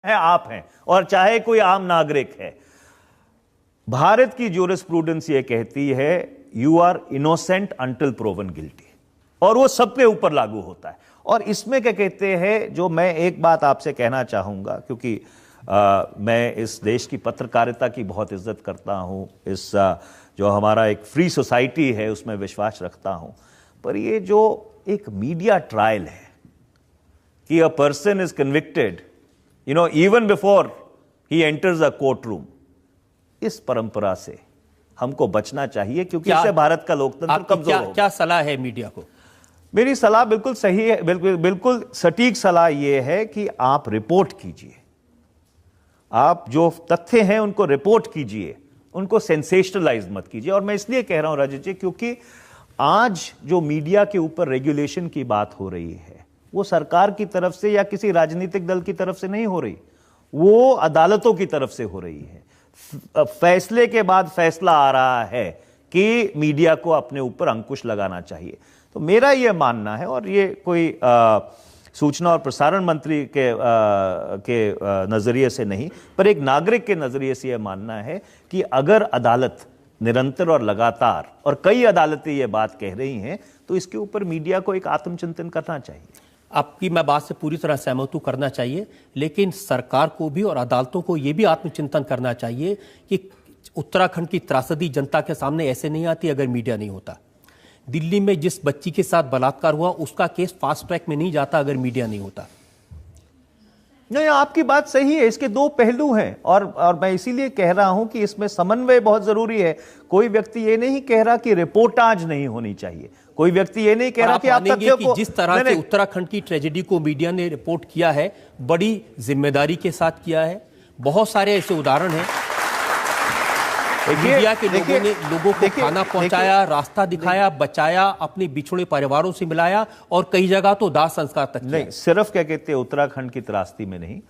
है आप हैं और चाहे कोई आम नागरिक है, भारत की ज्यूरिस्प्रूडेंस ये कहती है you are innocent until proven guilty, और वो सबके ऊपर लागू होता है। और इसमें क्या कहते हैं, जो मैं एक बात आपसे कहना चाहूंगा, क्योंकि मैं इस देश की पत्रकारिता की बहुत इज्जत करता हूं, इस जो हमारा एक फ्री सोसाइटी है उसमें विश्वास रखता हूं, पर ये जो एक मीडिया ट्रायल है कि a person is convicted even before he enters a court room, इस परंपरा से हमको बचना चाहिए, क्योंकि इससे भारत का लोकतंत्र कमजोर होगा। क्या सलाह है मीडिया को? मेरी सलाह बिल्कुल सही है, बिल्कुल सटीक सलाह यह है कि आप रिपोर्ट कीजिए, आप जो तथ्य हैं उनको रिपोर्ट कीजिए, उनको सेंसेशनलाइज मत कीजिए। और मैं इसलिए कह रहा हूं रजत जी, क्योंकि आज जो मीडिया के ऊपर रेगुलेशन की बात हो रही है वो सरकार की तरफ से या किसी राजनीतिक दल की तरफ से नहीं हो रही, वो अदालतों की तरफ से हो रही है। फैसले के बाद फैसला आ रहा है कि मीडिया को अपने ऊपर अंकुश लगाना चाहिए। तो मेरा यह मानना है, और ये कोई सूचना और प्रसारण मंत्री के नजरिए से नहीं, पर एक नागरिक के नजरिए से यह मानना है कि अगर अदालत निरंतर और लगातार, और कई अदालतें यह बात कह रही हैं, तो इसके ऊपर मीडिया को एक आत्मचिंतन करना चाहिए। आपकी मैं बात से पूरी तरह सहमत हूं, करना चाहिए, लेकिन सरकार को भी और अदालतों को यह भी आत्मचिंतन करना चाहिए कि उत्तराखंड की त्रासदी जनता के सामने ऐसे नहीं आती अगर मीडिया नहीं होता। दिल्ली में जिस बच्ची के साथ बलात्कार हुआ उसका केस फास्ट ट्रैक में नहीं जाता अगर मीडिया नहीं होता। नहीं, आपकी बात सही है, इसके दो पहलू हैं, और मैं इसीलिए कह रहा हूं कि इसमें समन्वय बहुत जरूरी है। कोई व्यक्ति ये नहीं कह रहा कि रिपोर्टाज नहीं होनी चाहिए, कोई व्यक्ति ये नहीं कह रहा कि आप तथ्यों को, जिस तरह से उत्तराखंड की ट्रेजेडी को मीडिया ने रिपोर्ट किया है, बड़ी जिम्मेदारी के साथ किया है। बहुत सारे ऐसे उदाहरण हैं, मीडिया के लोगों ने लोगों को खाना पहुंचाया, रास्ता दिखाया, बचाया, अपने बिछड़े परिवारों से मिलाया, और कई जगह तो दाह संस्कार तक नहीं। सिर्फ क्या कहते हैं उत्तराखंड की त्रासदी में नहीं,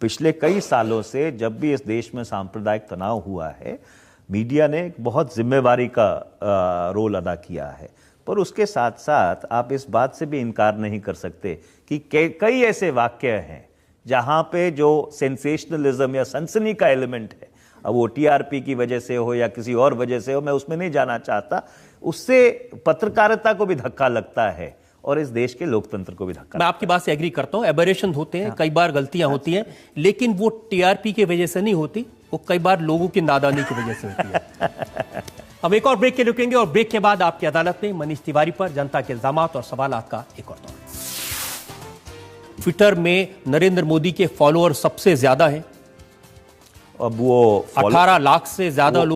पिछले कई सालों से जब भी इस देश में सांप्रदायिक तनाव हुआ है, मीडिया ने एक बहुत जिम्मेवारी का रोल अदा किया है। पर उसके साथ साथ आप इस बात से भी इनकार नहीं कर सकते कि कई ऐसे वाक्य हैं जहां पे जो सेंसेशनलिज्म या सनसनी का एलिमेंट है, अब वो टीआरपी की वजह से हो या किसी और वजह से हो, मैं उसमें नहीं जाना चाहता, उससे पत्रकारिता को भी धक्का लगता है और इस देश के लोकतंत्र को भी धक्का। मैं आपकी बात से एग्री करता हूं, एबरेशन होते हैं, कई बार गलतियां होती हैं, लेकिन वो टीआरपी की वजह से नहीं होती, वो कई बार लोगों की नादानी की वजह से होती है। हम एक और ब्रेक के रुकेंगे, और ब्रेक के बाद आपकी अदालत में मनीष तिवारी पर जनता के इल्जामात और सवालात का एक और दौर। ट्विटर में नरेंद्र मोदी के फॉलोअर सबसे ज्यादा हैं, अब वो 18 लाख से ज्यादा लोग